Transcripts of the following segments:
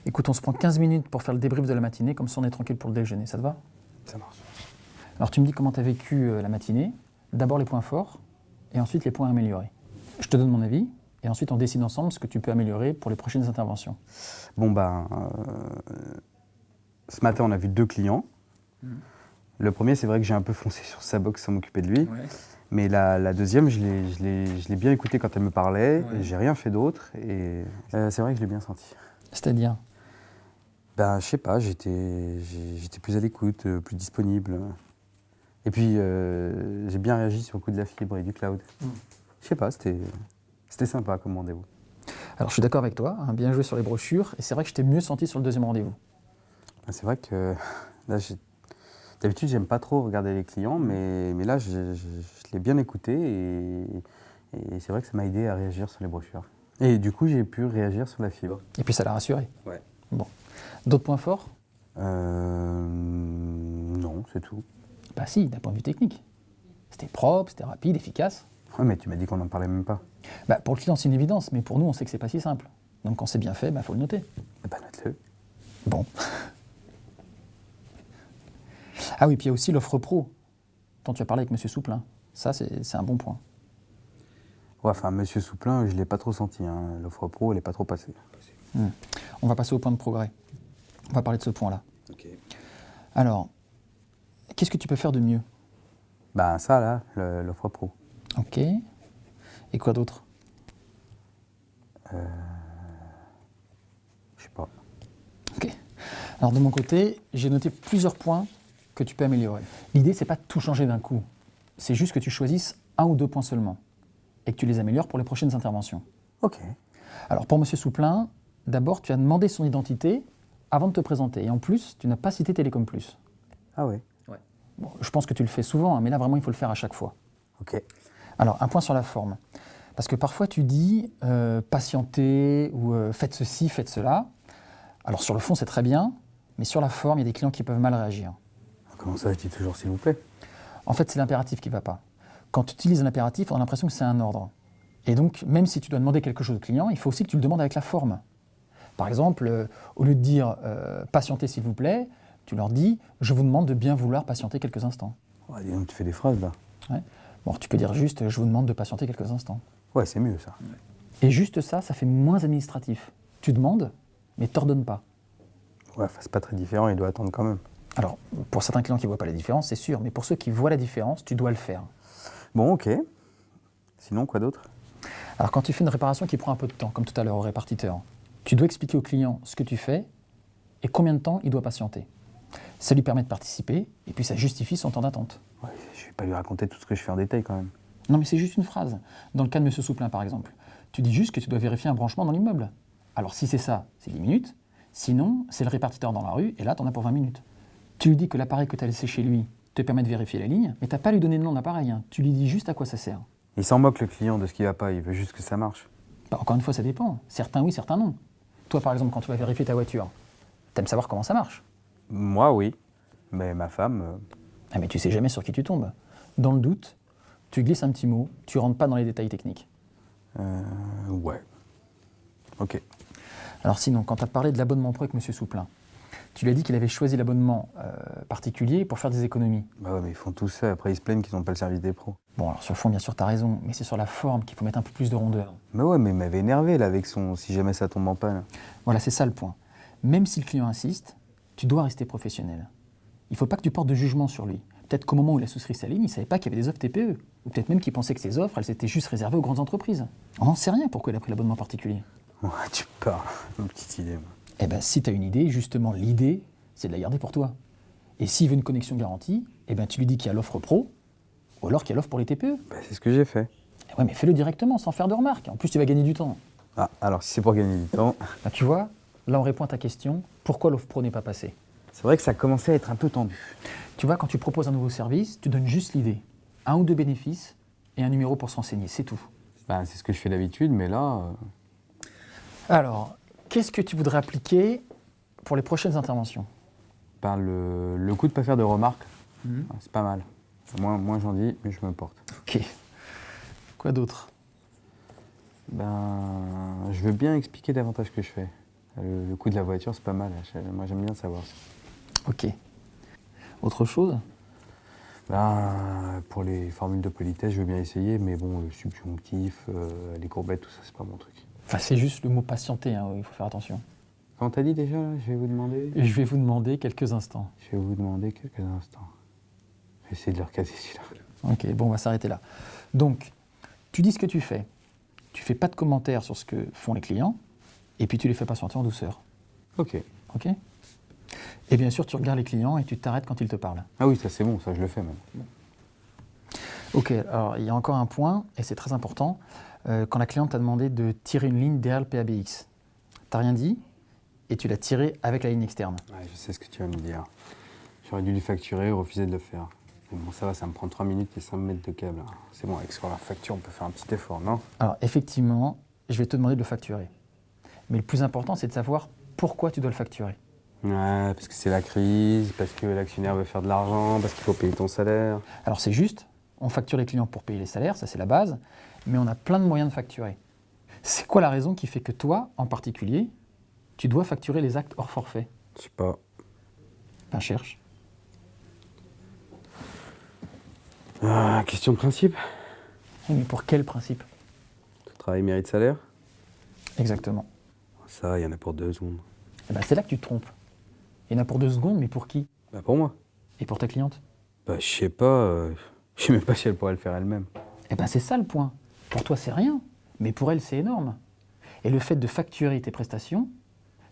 Écoute, on se prend 15 minutes pour faire le débrief de la matinée, comme ça on est tranquille pour le déjeuner, ça te va? Ça marche. Alors tu me dis comment tu as vécu la matinée, d'abord les points forts, et ensuite les points à améliorer. Je te donne mon avis, et ensuite on décide ensemble ce que tu peux améliorer pour les prochaines interventions. Bon, ce matin, on a vu 2 clients. Le premier, c'est vrai que j'ai un peu foncé sur sa box sans m'occuper de lui. Ouais. Mais la deuxième, je l'ai bien écoutée quand elle me parlait. Ouais. Et j'ai rien fait d'autre. Et c'est vrai que je l'ai bien senti. C'est-à-dire? Je sais pas, j'étais plus à l'écoute, plus disponible. Et puis, j'ai bien réagi sur le coup de la fibre et du cloud. Je sais pas, c'était sympa comme rendez-vous. Alors je suis d'accord avec toi, hein, bien joué sur les brochures, et c'est vrai que je t'ai mieux senti sur le deuxième rendez-vous. C'est vrai que là, d'habitude, j'aime pas trop regarder les clients, mais là, je l'ai bien écouté et c'est vrai que ça m'a aidé à réagir sur les brochures. Et du coup, j'ai pu réagir sur la fibre. Et puis ça l'a rassuré. Ouais. Bon. D'autres points forts? Non, c'est tout. Bah si, d'un point de vue technique. C'était propre, c'était rapide, efficace. Ouais, mais tu m'as dit qu'on n'en parlait même pas. Bah, pour le client, c'est une évidence, mais pour nous, on sait que c'est pas si simple. Donc quand c'est bien fait, faut le noter. Note-le. Bon. Ah oui, puis il y a aussi l'offre pro, dont tu as parlé avec M. Souplin. Ça, c'est un bon point. Ouais, enfin, Monsieur Souplin, je l'ai pas trop senti. Hein. L'offre pro, elle n'est pas trop passée. On va passer au point de progrès. On va parler de ce point-là. Ok. Alors, qu'est-ce que tu peux faire de mieux? Ça, là, l'offre pro. Ok. Et quoi d'autre? Je sais pas. Ok. Alors de mon côté, j'ai noté plusieurs points que tu peux améliorer. L'idée, c'est pas de tout changer d'un coup. C'est juste que tu choisisses 1 ou 2 points seulement et que tu les améliores pour les prochaines interventions. Ok. Alors pour M. Souplin, d'abord, tu as demandé son identité avant de te présenter. Et en plus, tu n'as pas cité Télécom Plus. Ah oui. Bon, je pense que tu le fais souvent, hein, mais là, vraiment, il faut le faire à chaque fois. Ok. Alors, un point sur la forme. Parce que parfois, tu dis patientez ou faites ceci, faites cela. Alors, sur le fond, c'est très bien, mais sur la forme, il y a des clients qui peuvent mal réagir. Comment ça, je dis toujours s'il vous plaît? En fait, c'est l'impératif qui ne va pas. Quand tu utilises un impératif, on a l'impression que c'est un ordre. Et donc, même si tu dois demander quelque chose au client, il faut aussi que tu le demandes avec la forme. Par exemple, au lieu de dire patientez s'il vous plaît, tu leur dis je vous demande de bien vouloir patienter quelques instants. Ouais, dis donc, tu fais des phrases là. Ouais. Bon, tu peux dire juste je vous demande de patienter quelques instants. Ouais, c'est mieux ça. Et juste ça fait moins administratif. Tu demandes, mais t'ordonnes pas. Ouais, c'est pas très différent, il doit attendre quand même. Alors, pour certains clients qui ne voient pas la différence, c'est sûr, mais pour ceux qui voient la différence, tu dois le faire. Bon, ok. Sinon, quoi d'autre? Alors, quand tu fais une réparation qui prend un peu de temps, comme tout à l'heure au répartiteur, tu dois expliquer au client ce que tu fais et combien de temps il doit patienter. Ça lui permet de participer et puis ça justifie son temps d'attente. Ouais, je vais pas lui raconter tout ce que je fais en détail quand même. Non, mais c'est juste une phrase. Dans le cas de M. Souplin, par exemple, tu dis juste que tu dois vérifier un branchement dans l'immeuble. Alors, si c'est ça, c'est 10 minutes. Sinon, c'est le répartiteur dans la rue et là, tu en as pour 20 minutes. Tu lui dis que l'appareil que tu as laissé chez lui te permet de vérifier la ligne, mais tu n'as pas à lui donner le nom de l'appareil. Hein. Tu lui dis juste à quoi ça sert. Il s'en moque le client de ce qui va pas, il veut juste que ça marche. Encore une fois, ça dépend. Certains oui, certains non. Toi, par exemple, quand tu vas vérifier ta voiture, tu aimes savoir comment ça marche. Moi, oui. Mais ma femme... Ah, mais tu sais jamais sur qui tu tombes. Dans le doute, tu glisses un petit mot, tu rentres pas dans les détails techniques. Ouais. Ok. Alors sinon, quand tu as parlé de l'abonnement pro avec M. Souplin, tu lui as dit qu'il avait choisi l'abonnement particulier pour faire des économies. Bah ouais, mais ils font tout ça, après ils se plaignent qu'ils n'ont pas le service des pros. Bon, alors sur le fond, bien sûr, tu as raison, mais c'est sur la forme qu'il faut mettre un peu plus de rondeur. Mais ouais, mais il m'avait énervé là avec son si jamais ça tombe en panne. Voilà, c'est ça le point. Même si le client insiste, tu dois rester professionnel. Il ne faut pas que tu portes de jugement sur lui. Peut-être qu'au moment où il a souscrit sa ligne, il ne savait pas qu'il y avait des offres TPE. Ou peut-être même qu'il pensait que ces offres, elles étaient juste réservées aux grandes entreprises. On n'en sait rien pourquoi il a pris l'abonnement particulier. Ouais, tu pars, une petite idée. Moi. Eh bien, si tu as une idée, justement, l'idée, c'est de la garder pour toi. Et s'il veut une connexion garantie, eh ben, tu lui dis qu'il y a l'offre pro, ou alors qu'il y a l'offre pour les TPE. Bah, c'est ce que j'ai fait. Eh ouais, mais fais-le directement, sans faire de remarques. En plus, tu vas gagner du temps. Ah, alors si c'est pour gagner du temps... Bah, tu vois, là, on répond à ta question, pourquoi l'offre pro n'est pas passée? C'est vrai que ça commençait à être un peu tendu. Tu vois, quand tu proposes un nouveau service, tu donnes juste l'idée. 1 ou 2 bénéfices et un numéro pour se renseigner, c'est tout. Bah, c'est ce que je fais d'habitude, mais là... Alors, qu'est-ce que tu voudrais appliquer pour les prochaines interventions? Ben, le coup de ne pas faire de remarques, c'est pas mal. Moins j'en dis, mieux je me porte. Ok. Quoi d'autre? Ben, je veux bien expliquer davantage ce que je fais. Le coût de la voiture, c'est pas mal. Moi, j'aime bien savoir ça. Ok. Autre chose? Ben, pour les formules de politesse, je veux bien essayer, mais bon, le subjonctif, les courbettes, tout ça, c'est pas mon truc. Enfin, c'est juste le mot patienter, hein, il faut faire attention. Quand t'as dit déjà, là, je vais vous demander. Je vais vous demander quelques instants. Je vais vous demander quelques instants. Je vais essayer de le recaser celui-là. Ok, bon, on va s'arrêter là. Donc, tu dis ce que tu fais. Tu fais pas de commentaires sur ce que font les clients, et puis tu les fais patienter en douceur. Ok. Ok? Et bien sûr, tu regardes les clients et tu t'arrêtes quand ils te parlent. Ah oui, ça c'est bon, ça je le fais même. Ok, alors il y a encore un point, et c'est très important. Quand la cliente t'a demandé de tirer une ligne derrière le PABX, t'as rien dit, et tu l'as tiré avec la ligne externe. Ouais, je sais ce que tu vas me dire. J'aurais dû lui facturer ou refuser de le faire. Mais bon, ça va, ça me prend 3 minutes et 5 mètres de câble. C'est bon, avec sur la facture, on peut faire un petit effort, non? Alors effectivement, je vais te demander de le facturer. Mais le plus important, c'est de savoir pourquoi tu dois le facturer. Ouais, parce que c'est la crise, parce que l'actionnaire veut faire de l'argent, parce qu'il faut payer ton salaire. Alors c'est juste, on facture les clients pour payer les salaires, ça c'est la base, mais on a plein de moyens de facturer. C'est quoi la raison qui fait que toi, en particulier, tu dois facturer les actes hors forfait? Je sais pas. Ben cherche. Question de principe. Oui, mais pour quel principe? Tout travail mérite salaire? Exactement. Ça, il y en a pour 2 secondes. Eh ben, c'est là que tu te trompes. Il y en a pour 2 secondes, mais pour qui? Bah pour moi. Et pour ta cliente? Bah je sais pas, je sais même pas si elle pourrait le faire elle-même. Eh ben c'est ça le point. Pour toi, c'est rien, mais pour elle, c'est énorme. Et le fait de facturer tes prestations,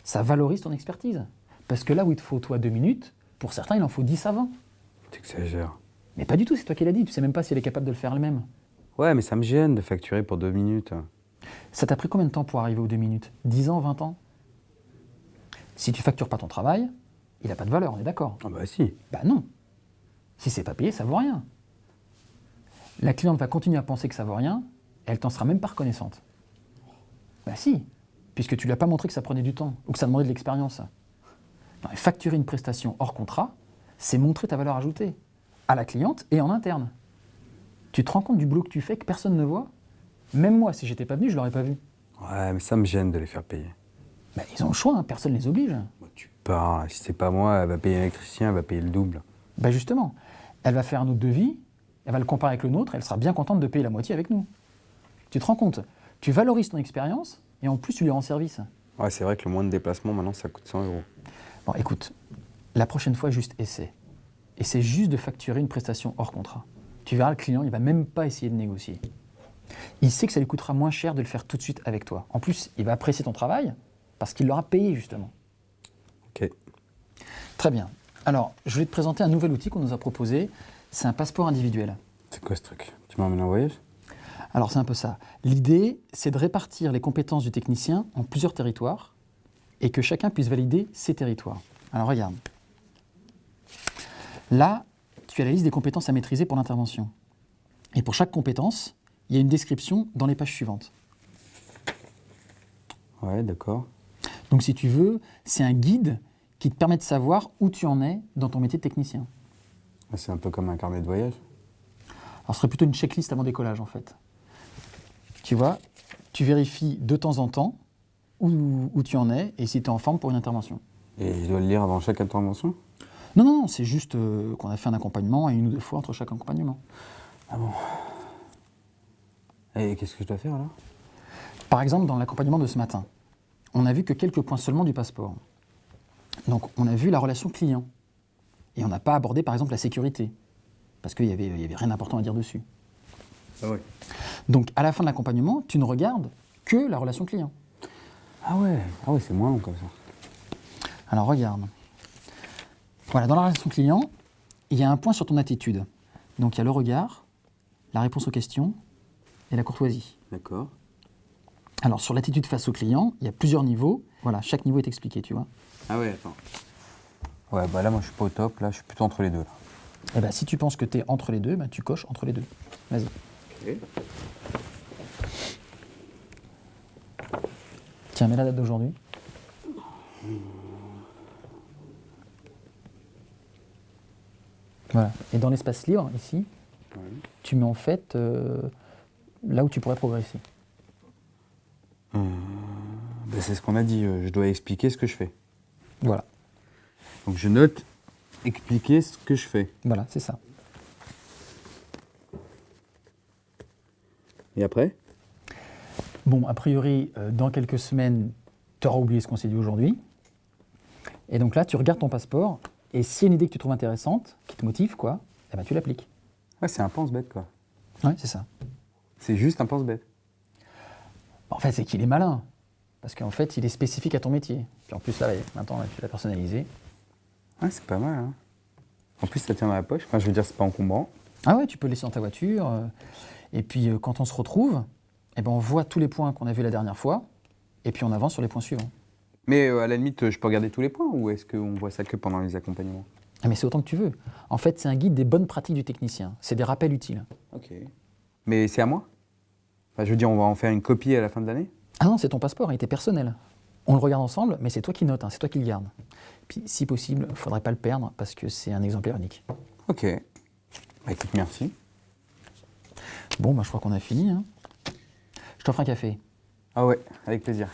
ça valorise ton expertise. Parce que là où il te faut, toi, 2 minutes, pour certains, il en faut 10 à 20. T'exagères. Mais pas du tout, c'est toi qui l'as dit. Tu sais même pas si elle est capable de le faire elle-même. Ouais, mais ça me gêne de facturer pour 2 minutes. Ça t'a pris combien de temps pour arriver aux 2 minutes? 10 ans, 20 ans? Si tu factures pas ton travail, il n'a pas de valeur, on est d'accord? Ah bah si. Bah non. Si c'est pas payé, ça vaut rien. La cliente va continuer à penser que ça vaut rien, et elle t'en sera même pas reconnaissante. Bah si, puisque tu lui as pas montré que ça prenait du temps, ou que ça demandait de l'expérience. Non, mais facturer une prestation hors contrat, c'est montrer ta valeur ajoutée, à la cliente et en interne. Tu te rends compte du boulot que tu fais, que personne ne voit? Même moi, si j'étais pas venu, je l'aurais pas vu. Ouais, mais ça me gêne de les faire payer. Bah, ils ont le choix, hein, personne ne les oblige. Bah, tu parles, si c'est pas moi, elle va payer l'électricien, elle va payer le double. Bah justement, elle va faire un autre devis, elle va le comparer avec le nôtre, elle sera bien contente de payer la moitié avec nous. Tu te rends compte? Tu valorises ton expérience et en plus tu lui rends service. Ouais, c'est vrai que le moindre déplacement, maintenant, ça coûte 100 euros. Bon, écoute, la prochaine fois, juste essaie. Essaie juste de facturer une prestation hors contrat. Tu verras, le client, il va même pas essayer de négocier. Il sait que ça lui coûtera moins cher de le faire tout de suite avec toi. En plus, il va apprécier ton travail parce qu'il l'aura payé, justement. Ok. Très bien. Alors, je vais te présenter un nouvel outil qu'on nous a proposé. C'est un passeport individuel. C'est quoi ce truc? Tu m'emmènes en voyage? Alors, c'est un peu ça. L'idée, c'est de répartir les compétences du technicien en plusieurs territoires et que chacun puisse valider ses territoires. Alors, regarde. Là, tu as la liste des compétences à maîtriser pour l'intervention. Et pour chaque compétence, il y a une description dans les pages suivantes. Ouais, d'accord. Donc, si tu veux, c'est un guide qui te permet de savoir où tu en es dans ton métier de technicien. C'est un peu comme un carnet de voyage. Alors, ce serait plutôt une checklist avant décollage, en fait. Tu vois, tu vérifies de temps en temps où tu en es et si tu es en forme pour une intervention. Et je dois le lire avant chaque intervention? Non, non, non, c'est juste qu'on a fait un accompagnement et 1 ou 2 fois entre chaque accompagnement. Ah bon? Et qu'est-ce que je dois faire là? Par exemple, dans l'accompagnement de ce matin, on n'a vu que quelques points seulement du passeport. Donc, on a vu la relation client. Et on n'a pas abordé, par exemple, la sécurité. Parce qu'il y avait rien d'important à dire dessus. Ah ouais. Donc, à la fin de l'accompagnement, tu ne regardes que la relation client. Ah ouais, c'est moins long comme ça. Alors, regarde. Voilà, dans la relation client, il y a un point sur ton attitude. Donc, il y a le regard, la réponse aux questions et la courtoisie. D'accord. Alors, sur l'attitude face au client, il y a plusieurs niveaux. Voilà, chaque niveau est expliqué, tu vois. Ah ouais, attends. Ouais, bah là, moi, je suis pas au top. Là, je suis plutôt entre les deux. Là. Eh ben, si tu penses que tu es entre les deux, ben, tu coches entre les deux. Vas-y. Ok. Tiens, mets la date d'aujourd'hui. Voilà. Et dans l'espace libre, ici, Ouais. tu mets en fait là où tu pourrais progresser. Ben, c'est ce qu'on a dit, je dois expliquer ce que je fais. Voilà, Donc je note expliquer ce que je fais. voilà, c'est ça. Et après? Bon, a priori, dans quelques semaines, tu auras oublié ce qu'on s'est dit aujourd'hui. Et donc là, tu regardes ton passeport, et s'il y a une idée que tu trouves intéressante, qui te motive, quoi, eh ben, tu l'appliques. Ouais, c'est un pense-bête, quoi. Ouais, c'est ça. C'est juste un pense-bête. En fait, c'est qu'il est malin. Parce qu'en fait, il est spécifique à ton métier. Puis en plus, là, maintenant, là, tu l'as personnalisé. Ouais, c'est pas mal, hein. En plus, ça tient dans la poche. Enfin, je veux dire, c'est pas encombrant. Ah ouais, tu peux le laisser dans ta voiture. Et puis, quand on se retrouve, eh ben, on voit tous les points qu'on a vus la dernière fois. Et puis, on avance sur les points suivants. Mais à la limite, je peux regarder tous les points ou est-ce qu'on voit ça que pendant les accompagnements? Ah, mais c'est autant que tu veux. En fait, c'est un guide des bonnes pratiques du technicien. C'est des rappels utiles. Ok. Mais c'est à moi? Enfin, je veux dire, on va en faire une copie à la fin de l'année? Ah non, c'est ton passeport, il était personnel. On le regarde ensemble, mais c'est toi qui notes, hein, c'est toi qui le gardes. Puis, si possible, il ne faudrait pas le perdre parce que c'est un exemplaire unique. Ok. Bah écoute, merci. Bon, bah, je crois qu'on a fini. Hein. Je t'offre un café. Ah ouais, avec plaisir.